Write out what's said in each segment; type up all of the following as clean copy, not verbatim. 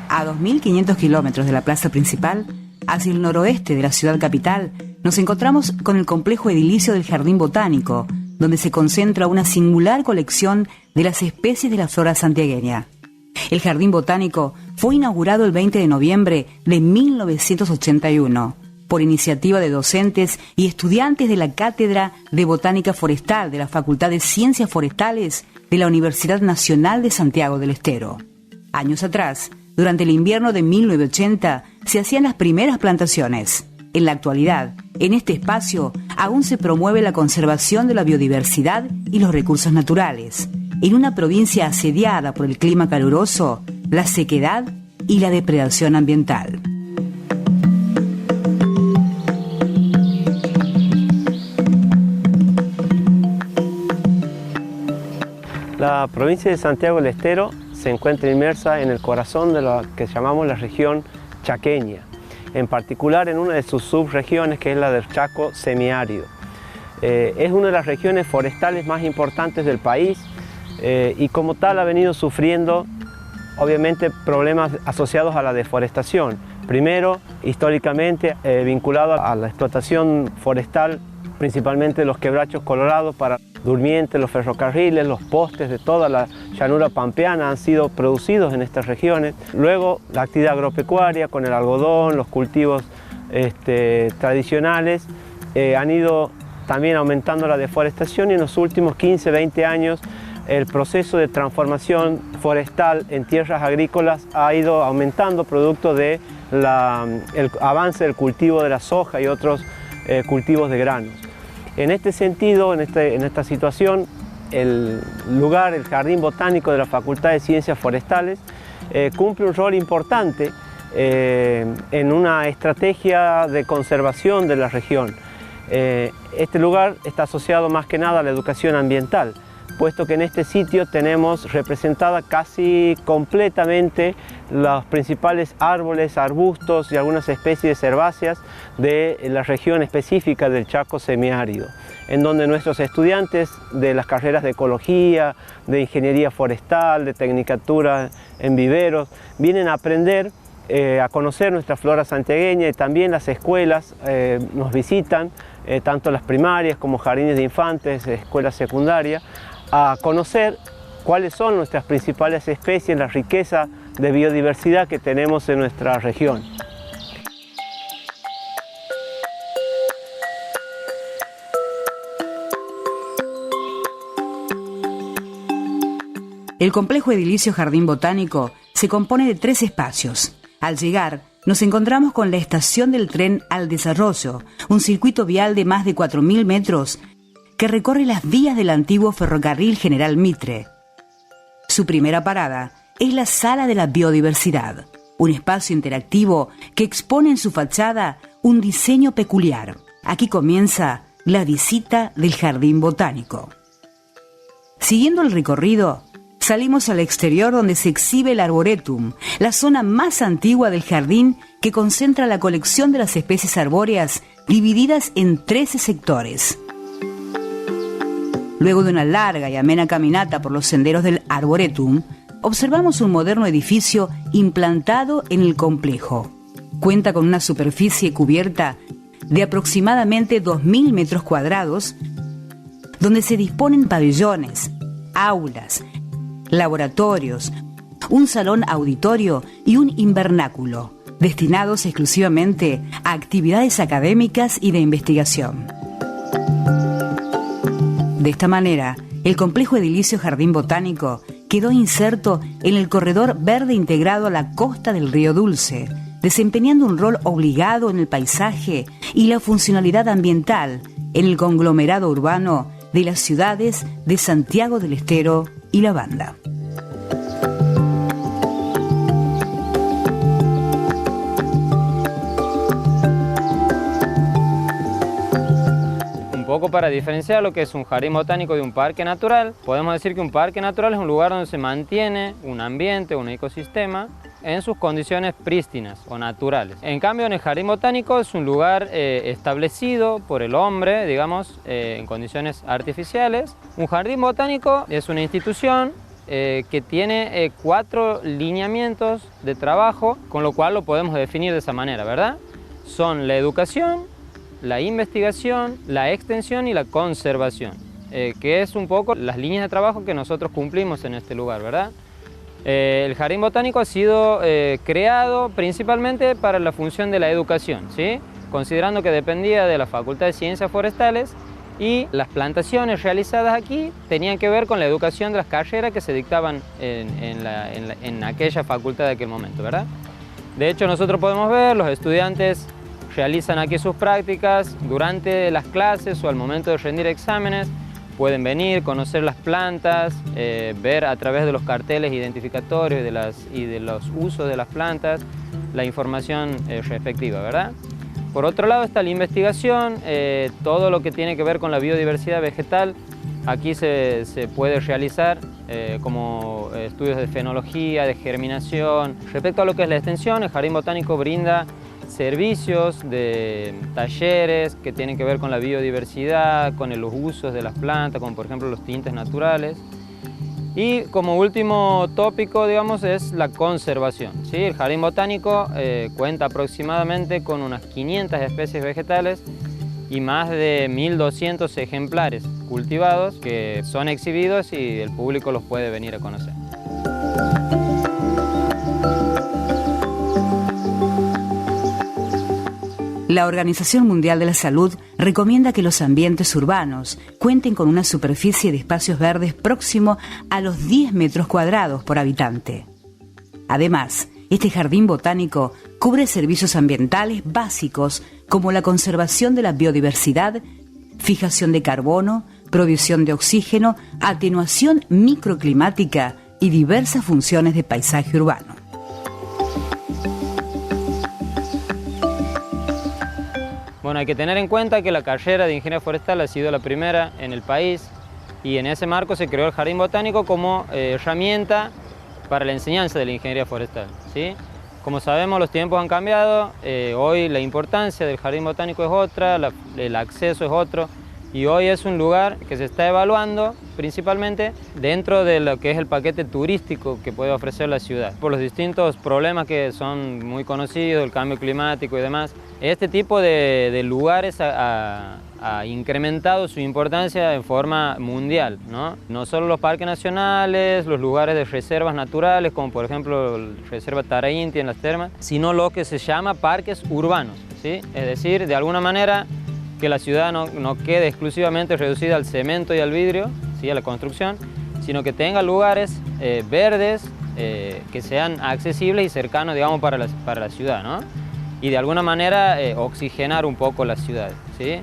A 2.500 kilómetros de la plaza principal, hacia el noroeste de la ciudad capital, nos encontramos con el complejo edilicio del Jardín Botánico, donde se concentra una singular colección de las especies de la flora santiagueña. El Jardín Botánico fue inaugurado el 20 de noviembre de 1981 por iniciativa de docentes y estudiantes de la Cátedra de Botánica Forestal de la Facultad de Ciencias Forestales de la Universidad Nacional de Santiago del Estero. Años atrás, durante el invierno de 1980, se hacían las primeras plantaciones. En la actualidad, en este espacio, aún se promueve la conservación de la biodiversidad y los recursos naturales. En una provincia asediada por el clima caluroso, la sequedad y la depredación ambiental. La provincia de Santiago del Estero se encuentra inmersa en el corazón de lo que llamamos la región chaqueña, en particular en una de sus subregiones, que es la del Chaco semiárido. Es una de las regiones forestales más importantes del país y como tal ha venido sufriendo obviamente problemas asociados a la deforestación. Primero, históricamente vinculado a la explotación forestal, principalmente los quebrachos colorados para durmientes, los ferrocarriles, los postes de toda la llanura pampeana han sido producidos en estas regiones. Luego la actividad agropecuaria con el algodón, los cultivos tradicionales han ido también aumentando la deforestación y en los últimos 15, 20 años el proceso de transformación forestal en tierras agrícolas ha ido aumentando producto del avance del cultivo de la soja y otros cultivos de granos. En este sentido, en esta situación, el Jardín Botánico de la Facultad de Ciencias Forestales cumple un rol importante en una estrategia de conservación de la región. Este lugar está asociado más que nada a la educación ambiental, puesto que en este sitio tenemos representada casi completamente los principales árboles, arbustos y algunas especies herbáceas de la región específica del Chaco semiárido, en donde nuestros estudiantes de las carreras de ecología, de ingeniería forestal, de tecnicatura en viveros, vienen a aprender a conocer nuestra flora santiagueña y también las escuelas nos visitan, tanto las primarias como jardines de infantes, escuelas secundarias, a conocer cuáles son nuestras principales especies, la riqueza de biodiversidad que tenemos en nuestra región. El complejo edilicio Jardín Botánico se compone de 3 espacios. Al llegar, nos encontramos con la estación del tren al Desarrollo, un circuito vial de más de 4.000 metros que recorre las vías del antiguo ferrocarril General Mitre. Su primera parada es la Sala de la Biodiversidad, un espacio interactivo que expone en su fachada un diseño peculiar. Aquí comienza la visita del Jardín Botánico. Siguiendo el recorrido, salimos al exterior donde se exhibe el Arboretum, la zona más antigua del jardín que concentra la colección de las especies arbóreas divididas en 13 sectores. Luego de una larga y amena caminata por los senderos del Arboretum, observamos un moderno edificio implantado en el complejo. Cuenta con una superficie cubierta de aproximadamente 2.000 metros cuadrados, donde se disponen pabellones, aulas, laboratorios, un salón auditorio y un invernáculo, destinados exclusivamente a actividades académicas y de investigación. De esta manera, el complejo edilicio Jardín Botánico quedó inserto en el corredor verde integrado a la costa del Río Dulce, desempeñando un rol obligado en el paisaje y la funcionalidad ambiental en el conglomerado urbano de las ciudades de Santiago del Estero y La Banda. Un poco para diferenciar lo que es un jardín botánico de un parque natural, podemos decir que un parque natural es un lugar donde se mantiene un ambiente, un ecosistema, en sus condiciones prístinas o naturales. En cambio, en el jardín botánico es un lugar establecido por el hombre, digamos, en condiciones artificiales. Un jardín botánico es una institución que tiene 4 lineamientos de trabajo, con lo cual lo podemos definir de esa manera, ¿verdad? Son la educación, la investigación, la extensión y la conservación, que es un poco las líneas de trabajo que nosotros cumplimos en este lugar, ¿verdad? El jardín botánico ha sido creado principalmente para la función de la educación, ¿sí? Considerando que dependía de la Facultad de Ciencias Forestales y las plantaciones realizadas aquí tenían que ver con la educación de las carreras que se dictaban en aquella facultad de aquel momento, ¿verdad? De hecho, nosotros podemos ver, los estudiantes realizan aquí sus prácticas durante las clases o al momento de rendir exámenes. Pueden venir, conocer las plantas, ver a través de los carteles identificatorios y de los usos de las plantas la información respectiva, ¿verdad? Por otro lado está la investigación, todo lo que tiene que ver con la biodiversidad vegetal. Aquí se puede realizar como estudios de fenología, de germinación. Respecto a lo que es la extensión, el Jardín Botánico brinda servicios de talleres que tienen que ver con la biodiversidad, con los usos de las plantas, como por ejemplo los tintes naturales. Y como último tópico, digamos, es la conservación, ¿sí? El Jardín Botánico cuenta aproximadamente con unas 500 especies vegetales y más de 1.200 ejemplares cultivados que son exhibidos y el público los puede venir a conocer. La Organización Mundial de la Salud recomienda que los ambientes urbanos cuenten con una superficie de espacios verdes próximo a los 10 metros cuadrados por habitante. Además, este jardín botánico cubre servicios ambientales básicos como la conservación de la biodiversidad, fijación de carbono, provisión de oxígeno, atenuación microclimática y diversas funciones de paisaje urbano. Bueno, hay que tener en cuenta que la carrera de Ingeniería Forestal ha sido la primera en el país y en ese marco se creó el Jardín Botánico como herramienta para la enseñanza de la Ingeniería Forestal, ¿sí? Como sabemos, los tiempos han cambiado, hoy la importancia del Jardín Botánico es otra, el acceso es otro y hoy es un lugar que se está evaluando principalmente dentro de lo que es el paquete turístico que puede ofrecer la ciudad. Por los distintos problemas que son muy conocidos, el cambio climático y demás, este tipo de lugares ha incrementado su importancia en forma mundial, ¿no? No solo los parques nacionales, los lugares de reservas naturales, como por ejemplo la Reserva Tarainti en las Termas, sino lo que se llama parques urbanos, ¿sí? Es decir, de alguna manera que la ciudad no quede exclusivamente reducida al cemento y al vidrio, ¿sí? A la construcción, sino que tenga lugares verdes que sean accesibles y cercanos, digamos, para la ciudad, ¿no? Y de alguna manera oxigenar un poco las ciudades, ¿sí?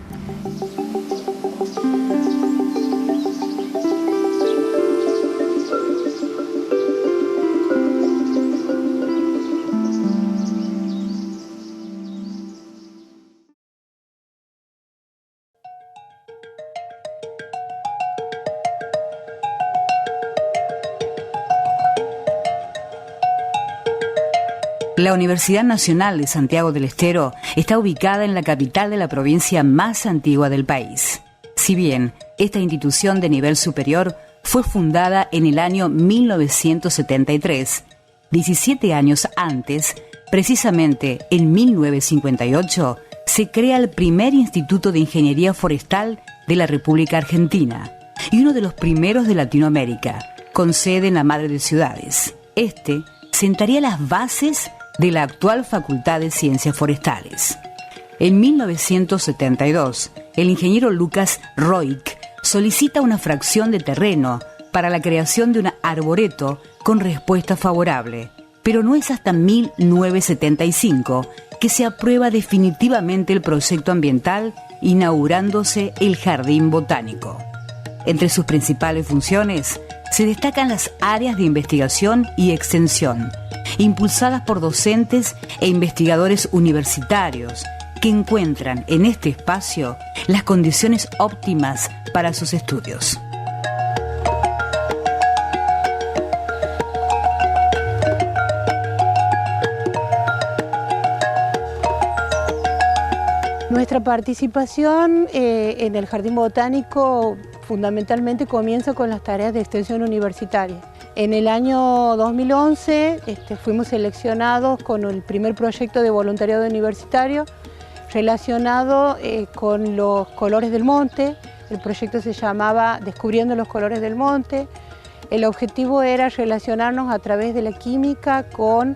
La Universidad Nacional de Santiago del Estero está ubicada en la capital de la provincia más antigua del país. Si bien esta institución de nivel superior fue fundada en el año 1973. 17 años antes, precisamente en 1958, se crea el primer Instituto de Ingeniería Forestal de la República Argentina y uno de los primeros de Latinoamérica, con sede en la Madre de Ciudades. Este sentaría las bases de la actual Facultad de Ciencias Forestales. En 1972, el ingeniero Lucas Roig solicita una fracción de terreno para la creación de un arboreto con respuesta favorable, pero no es hasta 1975 que se aprueba definitivamente el proyecto ambiental, inaugurándose el Jardín Botánico. Entre sus principales funciones se destacan las áreas de investigación y extensión, impulsadas por docentes e investigadores universitarios que encuentran en este espacio las condiciones óptimas para sus estudios. Nuestra participación en el Jardín Botánico fundamentalmente comienza con las tareas de extensión universitaria. En el año 2011 fuimos seleccionados con el primer proyecto de voluntariado universitario relacionado con los colores del monte. El proyecto se llamaba Descubriendo los colores del monte. El objetivo era relacionarnos a través de la química con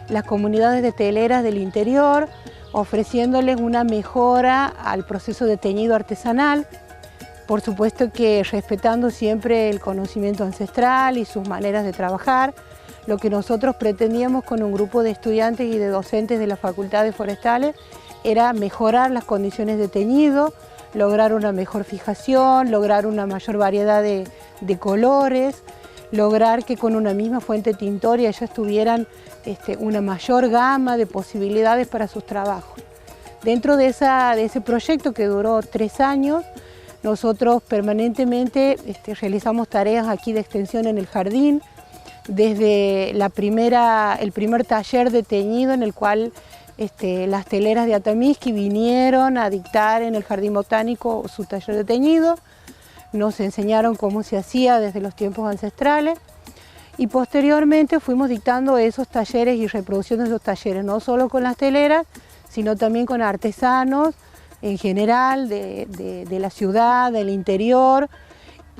las comunidades de teleras del interior, ofreciéndoles una mejora al proceso de teñido artesanal, por supuesto que respetando siempre el conocimiento ancestral y sus maneras de trabajar. Lo que nosotros pretendíamos con un grupo de estudiantes y de docentes de las facultades forestales era mejorar las condiciones de teñido, lograr una mejor fijación, lograr una mayor variedad de colores, lograr que con una misma fuente tintoria ellos tuvieran una mayor gama de posibilidades para sus trabajos. Dentro de ese proyecto que duró 3 años, nosotros permanentemente realizamos tareas aquí de extensión en el jardín, desde el primer taller de teñido en el cual las teleras de Atamisqui vinieron a dictar en el Jardín Botánico su taller de teñido, nos enseñaron cómo se hacía desde los tiempos ancestrales y posteriormente fuimos dictando esos talleres y reproduciendo esos talleres, no solo con las teleras, sino también con artesanos en general de la ciudad, del interior,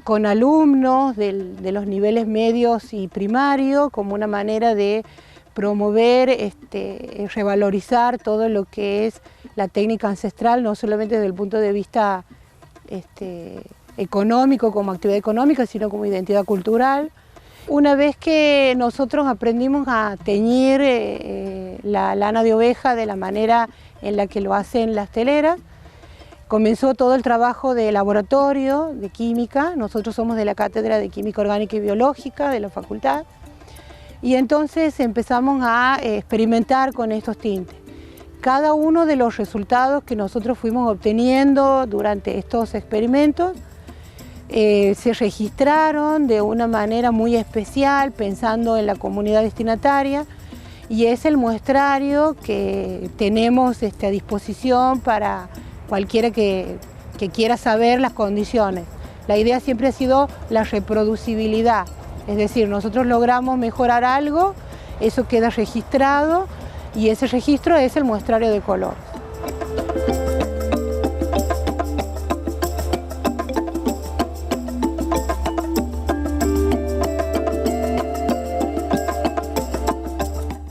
con alumnos de los niveles medios y primarios, como una manera de promover, revalorizar todo lo que es la técnica ancestral, no solamente desde el punto de vista económico, como actividad económica, sino como identidad cultural. Una vez que nosotros aprendimos a teñir la lana de oveja de la manera en la que lo hacen las teleras, comenzó todo el trabajo de laboratorio, de química. Nosotros somos de la Cátedra de Química Orgánica y Biológica de la facultad. Y entonces empezamos a experimentar con estos tintes. Cada uno de los resultados que nosotros fuimos obteniendo durante estos experimentos se registraron de una manera muy especial, pensando en la comunidad destinataria, y es el muestrario que tenemos a disposición para cualquiera que quiera saber las condiciones. La idea siempre ha sido la reproducibilidad, es decir, nosotros logramos mejorar algo, eso queda registrado y ese registro es el muestrario de colores.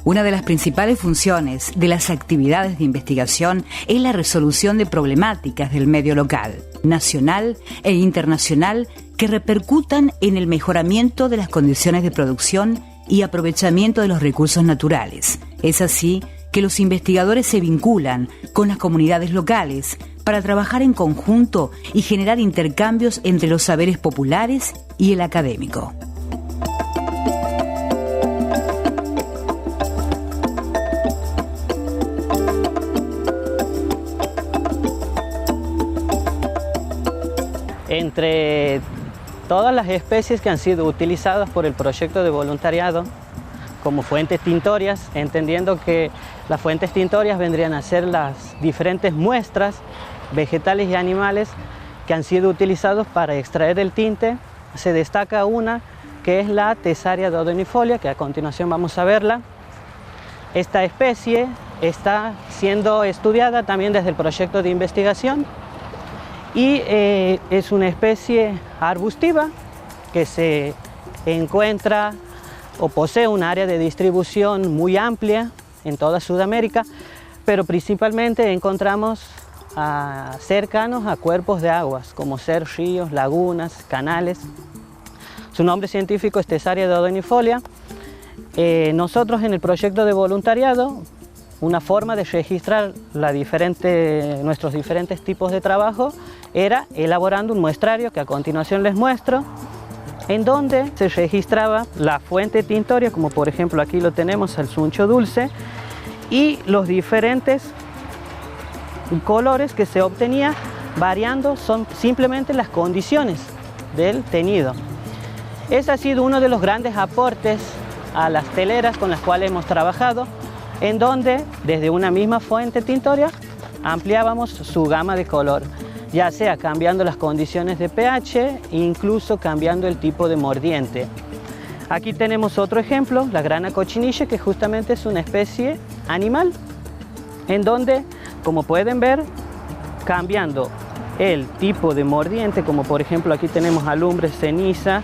Una de las principales funciones de las actividades de investigación es la resolución de problemáticas del medio local, nacional e internacional que repercutan en el mejoramiento de las condiciones de producción y aprovechamiento de los recursos naturales. Es así que los investigadores se vinculan con las comunidades locales para trabajar en conjunto y generar intercambios entre los saberes populares y el académico. Entre todas las especies que han sido utilizadas por el proyecto de voluntariado como fuentes tintorias, entendiendo que las fuentes tintorias vendrían a ser las diferentes muestras vegetales y animales que han sido utilizados para extraer el tinte se destaca una que es la Tesaria dodenifolia, que a continuación vamos a verla. Esta especie está siendo estudiada también desde el proyecto de investigación y es una especie arbustiva que se encuentra o posee un área de distribución muy amplia en toda Sudamérica, pero principalmente encontramos cercanos a cuerpos de aguas, como ser ríos, lagunas, canales. Su nombre científico es Tesaria dodenifolia. Nosotros en el proyecto de voluntariado, una forma de registrar nuestros diferentes tipos de trabajo era elaborando un muestrario que a continuación les muestro, en donde se registraba la fuente tintoria, como por ejemplo aquí lo tenemos, el suncho dulce, y los diferentes colores que se obtenía variando son simplemente las condiciones del teñido. Ese ha sido uno de los grandes aportes a las teleras con las cuales hemos trabajado, en donde desde una misma fuente tintoria ampliábamos su gama de color, ya sea cambiando las condiciones de pH e incluso cambiando el tipo de mordiente. Aquí tenemos otro ejemplo, la grana cochinilla, que justamente es una especie animal, en donde, como pueden ver, cambiando el tipo de mordiente, como por ejemplo aquí tenemos alumbre, ceniza,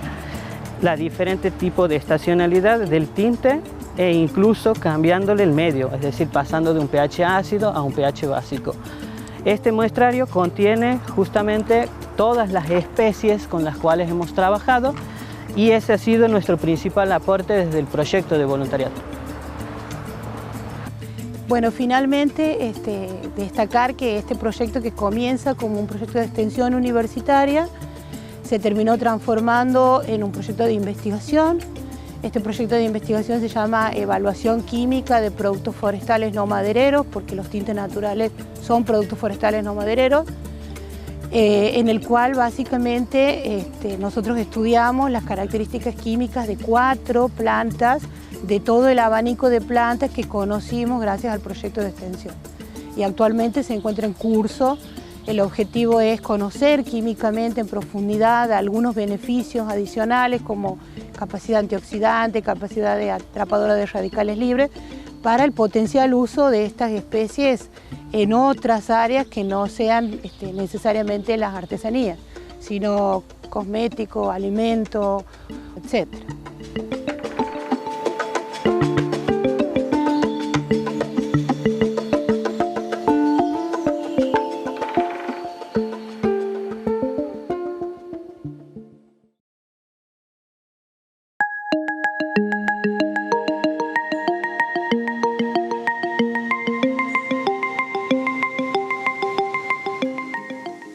la diferente tipo de estacionalidad del tinte e incluso cambiándole el medio, es decir, pasando de un pH ácido a un pH básico. Este muestrario contiene justamente todas las especies con las cuales hemos trabajado y ese ha sido nuestro principal aporte desde el proyecto de voluntariado. Bueno, finalmente destacar que este proyecto, que comienza como un proyecto de extensión universitaria, se terminó transformando en un proyecto de investigación. Este proyecto de investigación se llama Evaluación Química de Productos Forestales No Madereros, porque los tintes naturales son productos forestales no madereros, en el cual básicamente nosotros estudiamos las características químicas de 4 plantas, de todo el abanico de plantas que conocimos gracias al proyecto de extensión. Y actualmente se encuentra en curso. El objetivo es conocer químicamente en profundidad algunos beneficios adicionales como capacidad antioxidante, capacidad de atrapadora de radicales libres, para el potencial uso de estas especies en otras áreas que no sean necesariamente las artesanías, sino cosméticos, alimentos, etc.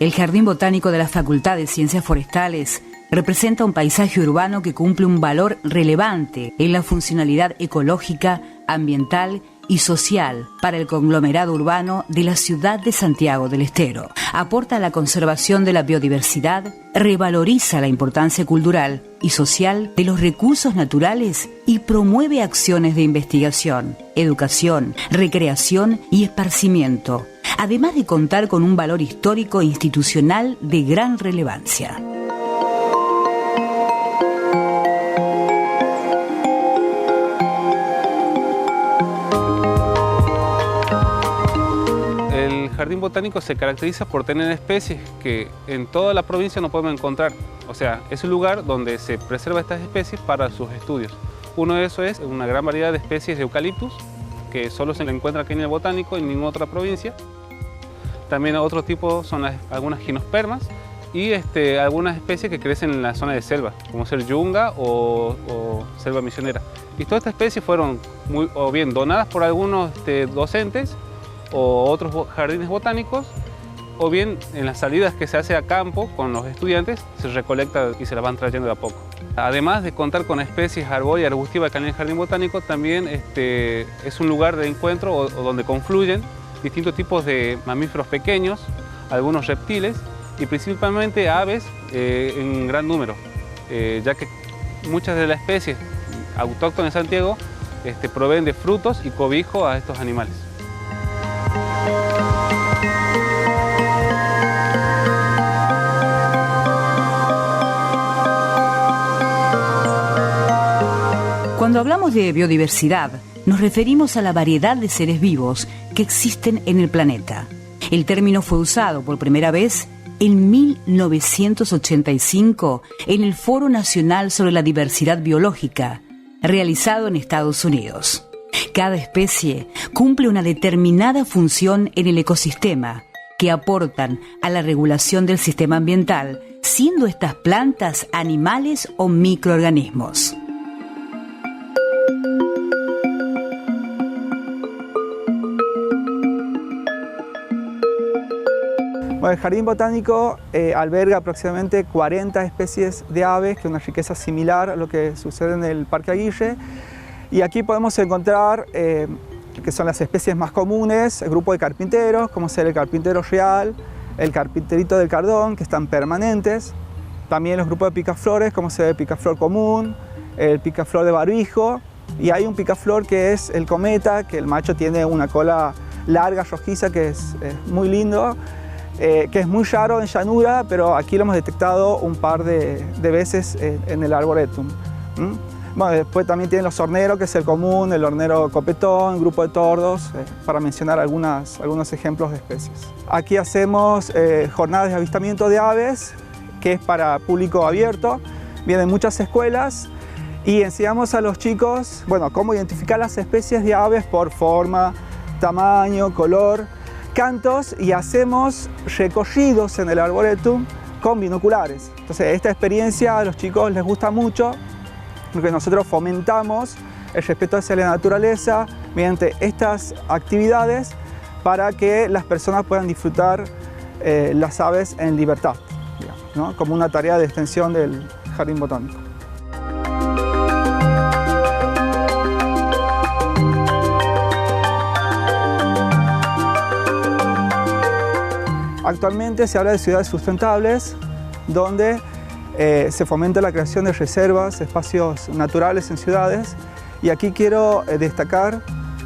El Jardín Botánico de la Facultad de Ciencias Forestales representa un paisaje urbano que cumple un valor relevante en la funcionalidad ecológica, ambiental y social para el conglomerado urbano de la ciudad de Santiago del Estero. Aporta a la conservación de la biodiversidad, revaloriza la importancia cultural y social de los recursos naturales y promueve acciones de investigación, educación, recreación y esparcimiento, además de contar con un valor histórico e institucional de gran relevancia. El Jardín Botánico se caracteriza por tener especies que en toda la provincia no podemos encontrar. O sea, es un lugar donde se preserva estas especies para sus estudios. Uno de esos es una gran variedad de especies de eucaliptus, que solo se encuentra aquí en el Botánico, en ninguna otra provincia. También otro tipo son algunas gimnospermas y algunas especies que crecen en la zona de selva, como ser yunga o selva misionera. Y todas estas especies fueron o bien donadas por algunos docentes o otros jardines botánicos, o bien en las salidas que se hace a campo con los estudiantes se recolecta y se las van trayendo de a poco. Además de contar con especies arbóreas y arbustivas acá en el Jardín Botánico, también es un lugar de encuentro o donde confluyen distintos tipos de mamíferos pequeños, algunos reptiles y principalmente aves en gran número, ya que muchas de las especies autóctonas de Santiago proveen de frutos y cobijo a estos animales. Cuando hablamos de biodiversidad, nos referimos a la variedad de seres vivos que existen en el planeta. El término fue usado por primera vez en 1985 en el Foro Nacional sobre la Diversidad Biológica, realizado en Estados Unidos. Cada especie cumple una determinada función en el ecosistema que aportan a la regulación del sistema ambiental, siendo estas plantas, animales o microorganismos. Bueno, el Jardín Botánico alberga aproximadamente 40 especies de aves, que es una riqueza similar a lo que sucede en el Parque Aguirre. Y aquí podemos encontrar, que son las especies más comunes, el grupo de carpinteros, como ser el carpintero real, el carpinterito del cardón, que están permanentes. También los grupos de picaflores, como ser el picaflor común, el picaflor de barbijo. Y hay un picaflor que es el cometa, que el macho tiene una cola larga, rojiza, que es muy lindo. Que es muy raro en llanura, pero aquí lo hemos detectado un par de veces en el arboretum. Bueno, después también tienen los horneros, que es el común, el hornero copetón, grupo de tordos, para mencionar algunos ejemplos de especies. Aquí hacemos jornadas de avistamiento de aves, que es para público abierto. Vienen muchas escuelas y enseñamos a los chicos, bueno, cómo identificar las especies de aves por forma, tamaño, color, cantos, y hacemos recorridos en el arboretum con binoculares. Entonces esta experiencia a los chicos les gusta mucho porque nosotros fomentamos el respeto hacia la naturaleza mediante estas actividades para que las personas puedan disfrutar las aves en libertad, digamos, ¿no? Como una tarea de extensión del Jardín Botánico. Actualmente se habla de ciudades sustentables, donde se fomenta la creación de reservas, espacios naturales en ciudades. Y aquí quiero destacar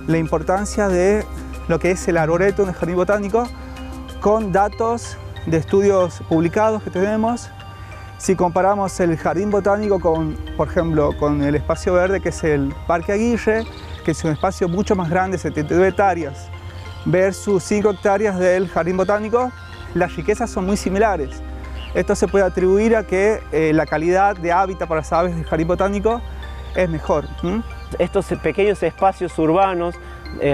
la importancia de lo que es el arboretum del Jardín Botánico, con datos de estudios publicados que tenemos. Si comparamos el Jardín Botánico con, por ejemplo, con el espacio verde, que es el Parque Aguirre, que es un espacio mucho más grande, 72 hectáreas, versus 5 hectáreas del Jardín Botánico, las riquezas son muy similares. Esto se puede atribuir a que la calidad de hábitat para las aves del Jardín Botánico es mejor. Estos pequeños espacios urbanos,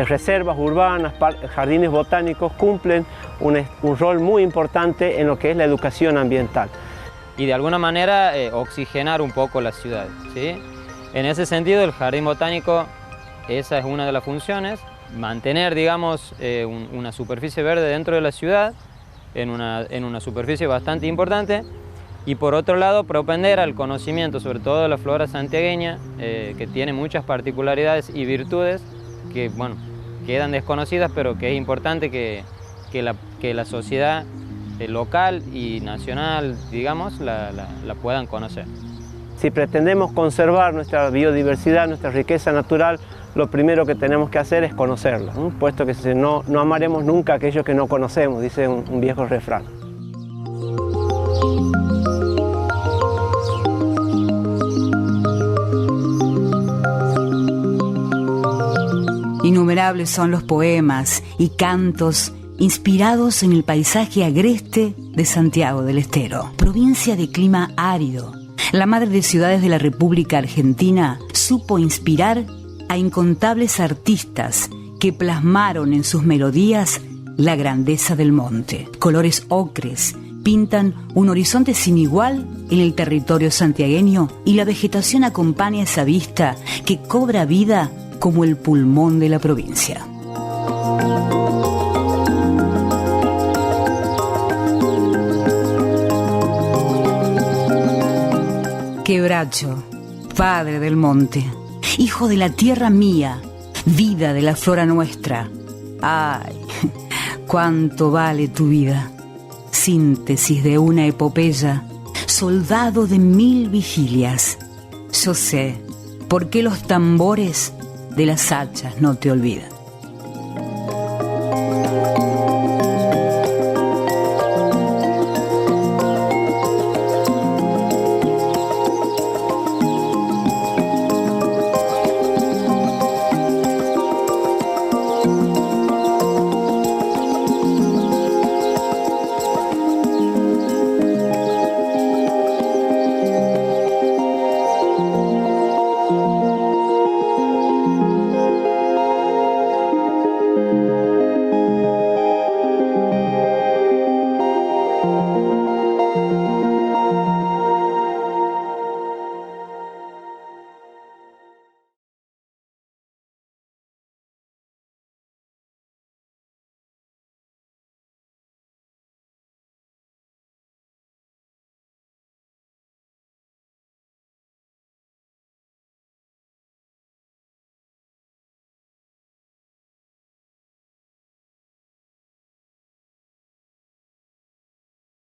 reservas urbanas, jardines botánicos, cumplen un rol muy importante en lo que es la educación ambiental. Y de alguna manera oxigenar un poco las ciudades, ¿sí? En ese sentido, el Jardín Botánico, esa es una de las funciones, mantener, digamos, una superficie verde dentro de la ciudad, en una superficie bastante importante, y por otro lado propender al conocimiento sobre todo de la flora santiagueña, que tiene muchas particularidades y virtudes que, bueno, quedan desconocidas, pero que es importante que la sociedad local y nacional, digamos, la puedan conocer. Si pretendemos conservar nuestra biodiversidad, nuestra riqueza natural, lo primero que tenemos que hacer es conocerla, puesto que no amaremos nunca a aquellos que no conocemos, dice un viejo refrán. Innumerables son los poemas y cantos inspirados en el paisaje agreste de Santiago del Estero, provincia de clima árido. La madre de ciudades de la República Argentina supo inspirar a incontables artistas que plasmaron en sus melodías la grandeza del monte. Colores ocres pintan un horizonte sin igual en el territorio santiagueño y la vegetación acompaña esa vista que cobra vida como el pulmón de la provincia. Quebracho, padre del monte, hijo de la tierra mía, vida de la flora nuestra. ¡Ay! ¡Cuánto vale tu vida! Síntesis de una epopeya, soldado de 1000 vigilias. Yo sé por qué los tambores de las hachas no te olvidan.